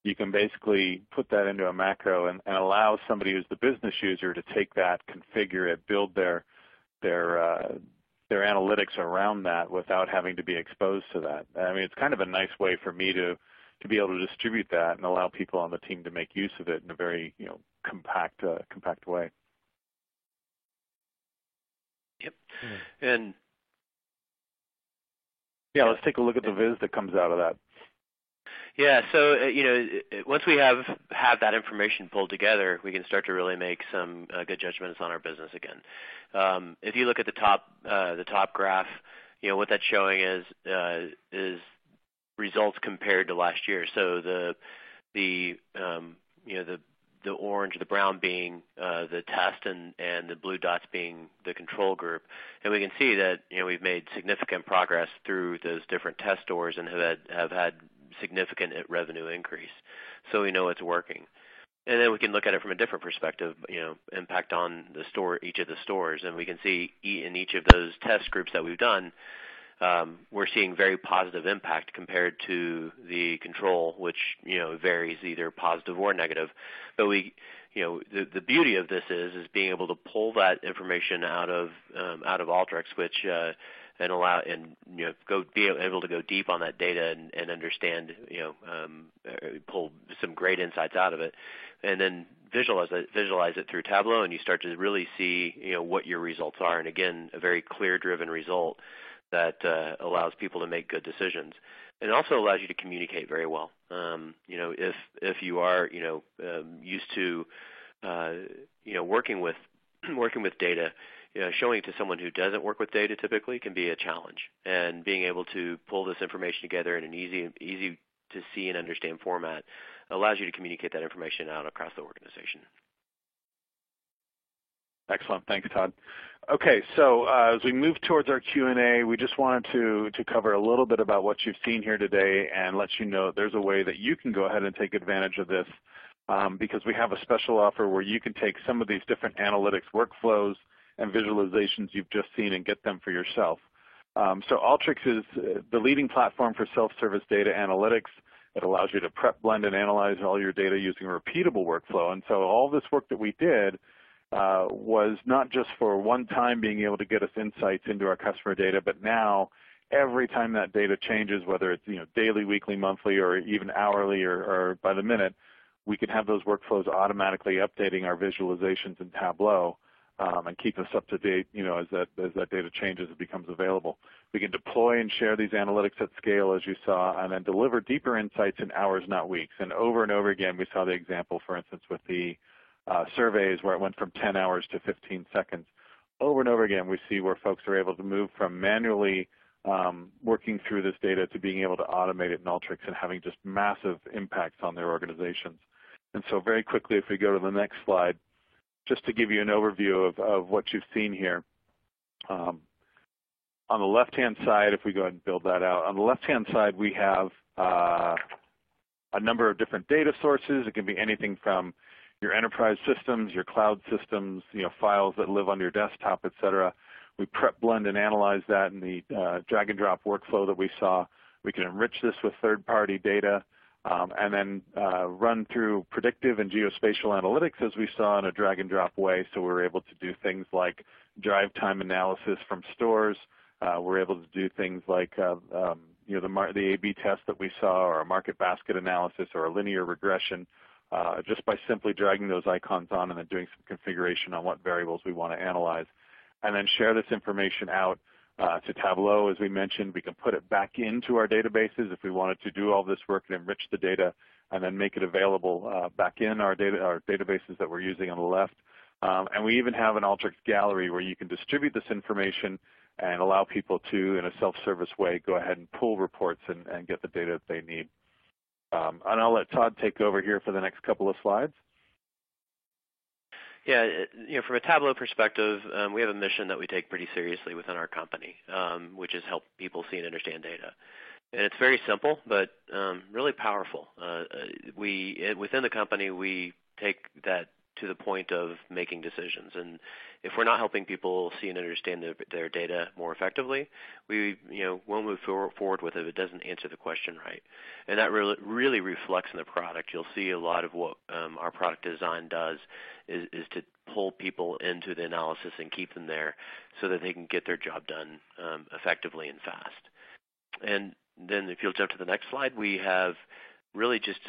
You can basically put that into a macro and allow somebody who's the business user to take that, configure it, build their analytics around that without having to be exposed to that. I mean, it's kind of a nice way for me to be able to distribute that and allow people on the team to make use of it in a very compact way. Yep. And yeah, let's take a look at the viz that comes out of that. Yeah, so once we have that information pulled together, we can start to really make some good judgments on our business again. If you look at the top graph, what that's showing is results compared to last year. So the orange, the brown being the test, and the blue dots being the control group. And we can see that we've made significant progress through those different test stores and have had significant revenue increase. So we know it's working. And then we can look at it from a different perspective, impact on the store, each of the stores, and we can see in each of those test groups that we've done, we're seeing very positive impact compared to the control, which varies either positive or negative. But the beauty of this is being able to pull that information out of Alteryx, which and be able to go deep on that data and understand, pull some great insights out of it, and then visualize it through Tableau, and you start to really see what your results are. And again, a very clear driven result that allows people to make good decisions. And it also allows you to communicate very well. If you are used to working with data, showing it to someone who doesn't work with data typically can be a challenge. And being able to pull this information together in an easy to see and understand format allows you to communicate that information out across the organization. Excellent. Thanks, Todd. Okay, so as we move towards our Q&A, we just wanted to cover a little bit about what you've seen here today and let you know there's a way that you can go ahead and take advantage of this because we have a special offer where you can take some of these different analytics workflows and visualizations you've just seen and get them for yourself. So Alteryx is the leading platform for self-service data analytics. It allows you to prep, blend, and analyze all your data using a repeatable workflow. And so all this work that we did was not just for one time being able to get us insights into our customer data, but now every time that data changes, whether it's daily, weekly, monthly, or even hourly or by the minute, we can have those workflows automatically updating our visualizations in Tableau and keep us up to date as that data changes and becomes available. We can deploy and share these analytics at scale, as you saw, and then deliver deeper insights in hours, not weeks. And over again, we saw the example, for instance, with the surveys where it went from 10 hours to 15 seconds. Over and over again, we see where folks are able to move from manually working through this data to being able to automate it in Alteryx and having just massive impacts on their organizations. And so very quickly, if we go to the next slide, just to give you an overview of what you've seen here. On the left-hand side, if we go ahead and build that out, on the left-hand side we have a number of different data sources. It can be anything from your enterprise systems, your cloud systems, files that live on your desktop, et cetera. We prep, blend, and analyze that in the drag and drop workflow that we saw. We can enrich this with third-party data and then run through predictive and geospatial analytics as we saw in a drag and drop way. So we're able to do things like drive time analysis from stores. We're able to do things like the A/B test that we saw, or a market basket analysis, or a linear regression, just by simply dragging those icons on and then doing some configuration on what variables we want to analyze. And then share this information out to Tableau. As we mentioned, we can put it back into our databases if we wanted to do all this work and enrich the data and then make it available back in our databases that we're using on the left. And we even have an Alteryx gallery where you can distribute this information and allow people to, in a self-service way, go ahead and pull reports and get the data that they need. And I'll let Todd take over here for the next couple of slides. Yeah, from a Tableau perspective, we have a mission that we take pretty seriously within our company, which is help people see and understand data. And it's very simple, but really powerful. Within the company, we take that to the point of making decisions. And if we're not helping people see and understand their data more effectively, we won't move forward with it if it doesn't answer the question right. And that really reflects in the product. You'll see a lot of what our product design does is to pull people into the analysis and keep them there so that they can get their job done effectively and fast. And then if you'll jump to the next slide, we have really just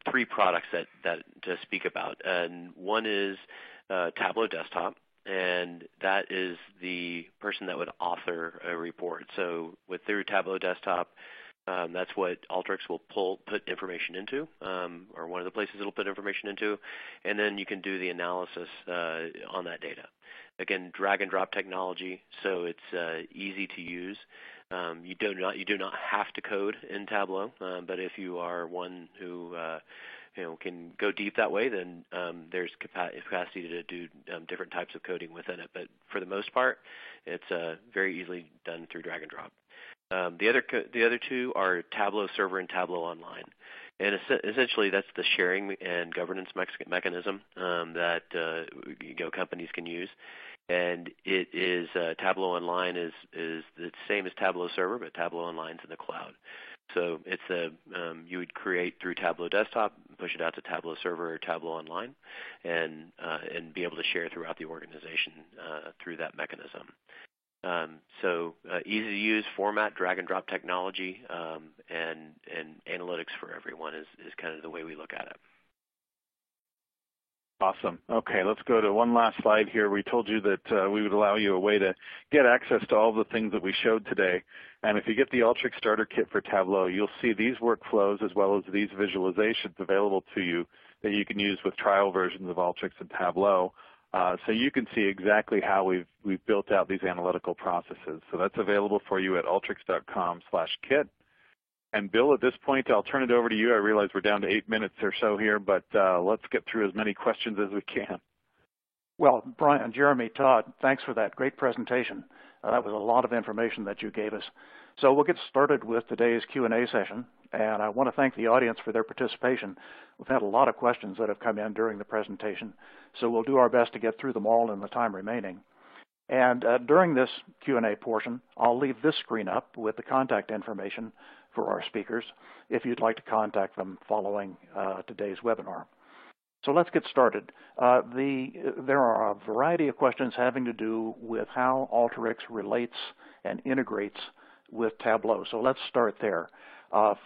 three products that to speak about. And one is Tableau Desktop, and that is the person that would author a report. So through Tableau Desktop, that's what Alteryx will put information into, or one of the places it'll put information into, and then you can do the analysis on that data. Again, drag and drop technology, so it's easy to use. You do not have to code in Tableau, but if you are one who can go deep that way, then there's capacity to do different types of coding within it. But for the most part, it's very easily done through drag and drop. The other two are Tableau Server and Tableau Online. And essentially, that's the sharing and governance mechanism that companies can use. And it is Tableau Online is the same as Tableau Server, but Tableau Online is in the cloud. So it's you would create through Tableau Desktop, push it out to Tableau Server or Tableau Online, and be able to share throughout the organization through that mechanism. So easy to use format, drag and drop technology, and analytics for everyone is kind of the way we look at it. Awesome. Okay, let's go to one last slide here. We told you that we would allow you a way to get access to all the things that we showed today. And if you get the Alteryx Starter Kit for Tableau, you'll see these workflows as well as these visualizations available to you that you can use with trial versions of Alteryx and Tableau. So you can see exactly how we've built out these analytical processes. So that's available for you at alteryx.com/kit. And Bill, at this point, I'll turn it over to you. I realize we're down to 8 minutes or so here, but let's get through as many questions as we can. Well, Brian, Jeremy, Todd, thanks for that great presentation. That was a lot of information that you gave us. So we'll get started with today's Q&A session, and I want to thank the audience for their participation. We've had a lot of questions that have come in during the presentation, so we'll do our best to get through them all in the time remaining. And during this Q&A portion, I'll leave this screen up with the contact information for our speakers if you'd like to contact them following today's webinar. So let's get started. There are a variety of questions having to do with how Alteryx relates and integrates with Tableau. So let's start there.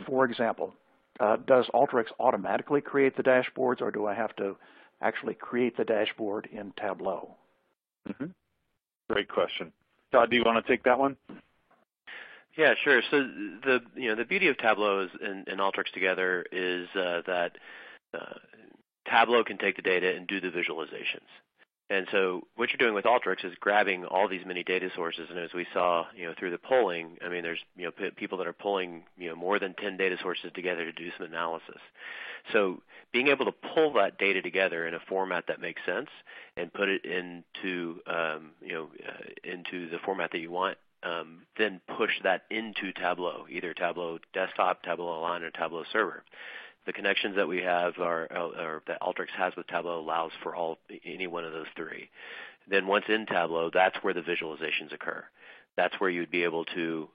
For example, does Alteryx automatically create the dashboards, or do I have to actually create the dashboard in Tableau? Mm-hmm. Great question. Todd, do you want to take that one? Yeah, sure. So the beauty of Tableau and Alteryx together is that Tableau can take the data and do the visualizations. And so what you're doing with Alteryx is grabbing all these many data sources, and as we saw, through the polling, I mean, there's people that are pulling more than 10 data sources together to do some analysis. So being able to pull that data together in a format that makes sense and put it into into the format that you want, then push that into Tableau, either Tableau Desktop, Tableau Online, or Tableau Server. The connections that we have or that Alteryx has with Tableau allows for any one of those three. Then once in Tableau, that's where the visualizations occur. That's where you'd be able to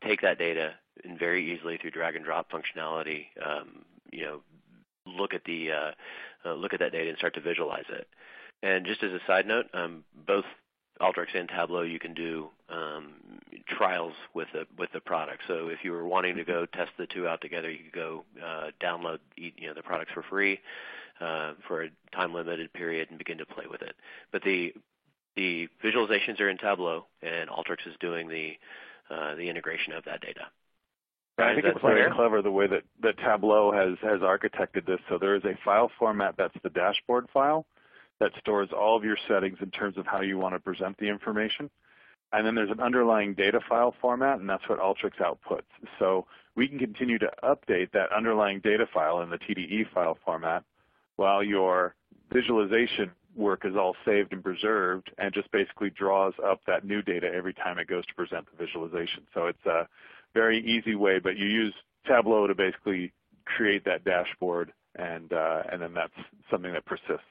take that data and very easily through drag and drop functionality, look at that data and start to visualize it. And just as a side note, both Alteryx and Tableau, you can do trials with the product. So if you were wanting to go test the two out together, you could go download the products for free for a time-limited period and begin to play with it. But the visualizations are in Tableau, and Alteryx is doing the integration of that data. I think it's very clever the way that Tableau has architected this. So there is a file format that's the dashboard file that stores all of your settings in terms of how you want to present the information. And then there's an underlying data file format, and that's what Alteryx outputs. So we can continue to update that underlying data file in the TDE file format while your visualization work is all saved and preserved and just basically draws up that new data every time it goes to present the visualization. So it's a very easy way, but you use Tableau to basically create that dashboard, and then that's something that persists.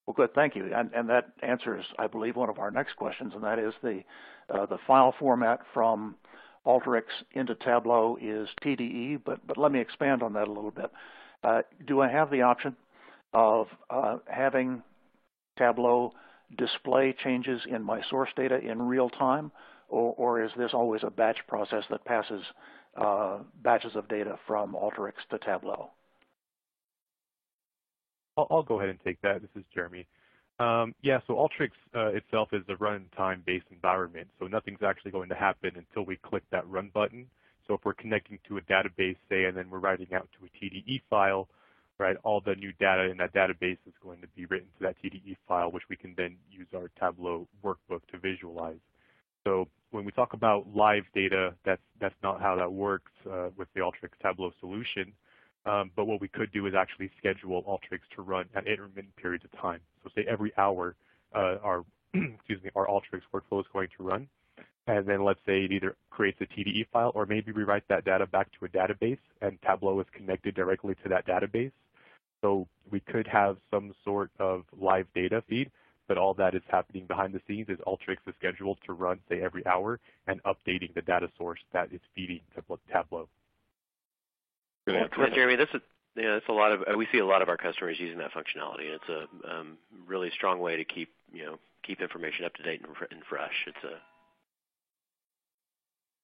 Well, good, thank you. And that answers, I believe, one of our next questions, and that is the file format from Alteryx into Tableau is TDE, but let me expand on that a little bit. Do I have the option of having Tableau display changes in my source data in real time, or is this always a batch process that passes batches of data from Alteryx to Tableau? I'll go ahead and take that. This is Jeremy. Yeah, so Alteryx itself is a runtime-based environment, so nothing's actually going to happen until we click that run button. So if we're connecting to a database, say, and then we're writing out to a TDE file, right, all the new data in that database is going to be written to that TDE file, which we can then use our Tableau workbook to visualize. So when we talk about live data, that's not how that works with the Alteryx Tableau solution. But what we could do is actually schedule Alteryx to run at intermittent periods of time. So say every hour, our our Alteryx workflow is going to run. And then let's say it either creates a TDE file or maybe we write that data back to a database and Tableau is connected directly to that database. So we could have some sort of live data feed, but all that is happening behind the scenes is Alteryx is scheduled to run, say, every hour and updating the data source that is feeding Tableau. Good answer. Jeremy, that's a lot of we see a lot of our customers using that functionality, and it's a really strong way to keep information up to date and fresh.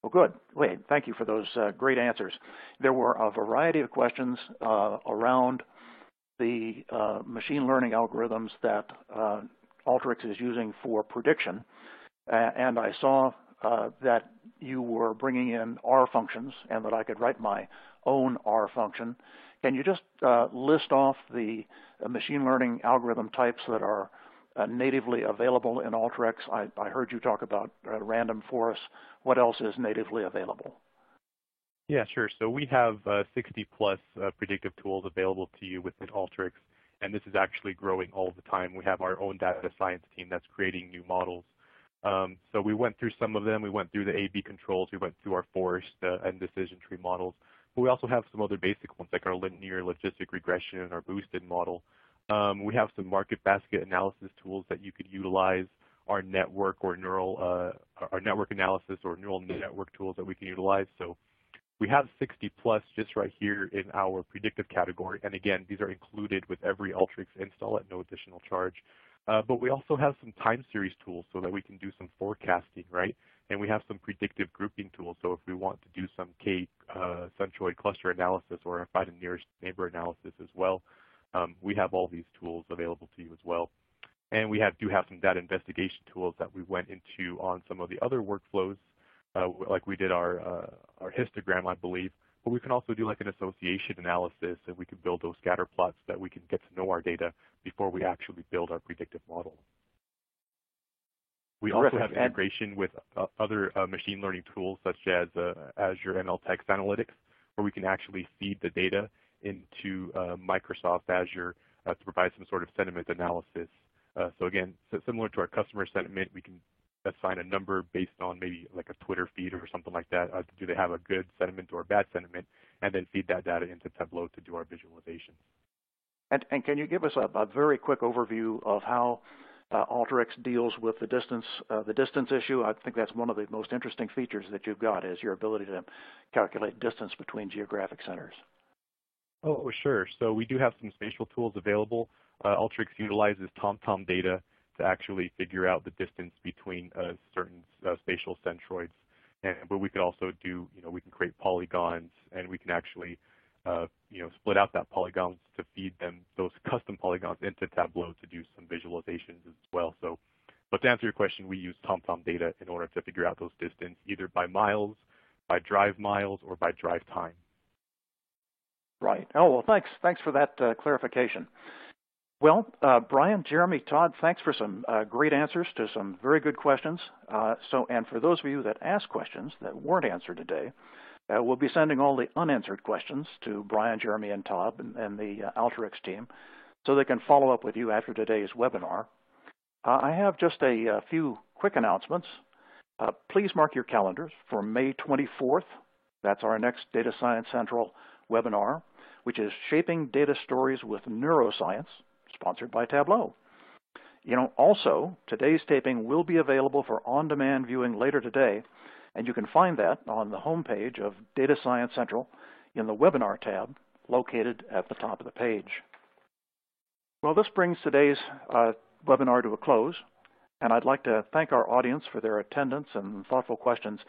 Well, good. Wait, thank you for those great answers. There were a variety of questions around the machine learning algorithms that Alteryx is using for prediction, and I saw that you were bringing in R functions and that I could write my own R function. Can you just list off the machine learning algorithm types that are natively available in Alteryx? I heard you talk about random forests. What else is natively available? Yeah, sure. So we have 60-plus predictive tools available to you within Alteryx, and this is actually growing all the time. We have our own data science team that's creating new models. So we went through some of them. We went through the A/B controls. We went through our forest and decision tree models. But we also have some other basic ones like our linear logistic regression and our boosted model. We have some market basket analysis tools that you could utilize, our network or our network analysis or neural network tools that we can utilize. So we have 60 plus just right here in our predictive category. And again, these are included with every Alteryx install at no additional charge. But we also have some time series tools so that we can do some forecasting, right? And we have some predictive grouping tools. So if we want to do some K-centroid cluster analysis or find a nearest neighbor analysis as well, we have all these tools available to you as well. And we do have some data investigation tools that we went into on some of the other workflows, like we did our histogram, I believe. But we can also do like an association analysis, and we can build those scatter plots so that we can get to know our data before we actually build our predictive model. We also have integration with other machine learning tools such as Azure ML Text Analytics, where we can actually feed the data into Microsoft Azure to provide some sort of sentiment analysis. So again, similar to our customer sentiment, we can assign a number based on maybe like a Twitter feed or something like that. Do they have a good sentiment or a bad sentiment? And then feed that data into Tableau to do our visualizations. And can you give us a very quick overview of how Alteryx deals with the distance issue? I think that's one of the most interesting features that you've got is your ability to calculate distance between geographic centers. Oh, sure. So we do have some spatial tools available. Alteryx utilizes TomTom data to actually figure out the distance between certain spatial centroids. But we could also do, we can create polygons, and we can actually, split out that polygons to feed them those custom polygons into Tableau to do some visualizations as well. So, but to answer your question, we use TomTom data in order to figure out those distance, either by miles, by drive miles, or by drive time. Right. Oh, well, thanks for that clarification. Well, Brian, Jeremy, Todd, thanks for some great answers to some very good questions. And for those of you that asked questions that weren't answered today, We'll be sending all the unanswered questions to Brian, Jeremy, and Todd and the Alteryx team so they can follow up with you after today's webinar. I have just a few quick announcements. Please mark your calendars for May 24th. That's our next Data Science Central webinar, which is Shaping Data Stories with Neuroscience, sponsored by Tableau. Also, today's taping will be available for on-demand viewing later today, and you can find that on the homepage of Data Science Central in the Webinar tab located at the top of the page. Well, this brings today's webinar to a close, and I'd like to thank our audience for their attendance and thoughtful questions,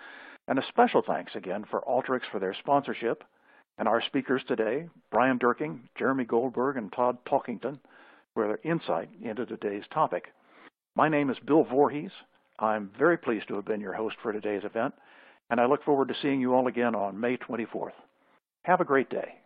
and a special thanks again for Alteryx for their sponsorship, and our speakers today, Brian Durking, Jeremy Goldberg, and Todd Talkington, for their insight into today's topic. My name is Bill Voorhees. I'm very pleased to have been your host for today's event, and I look forward to seeing you all again on May 24th. Have a great day.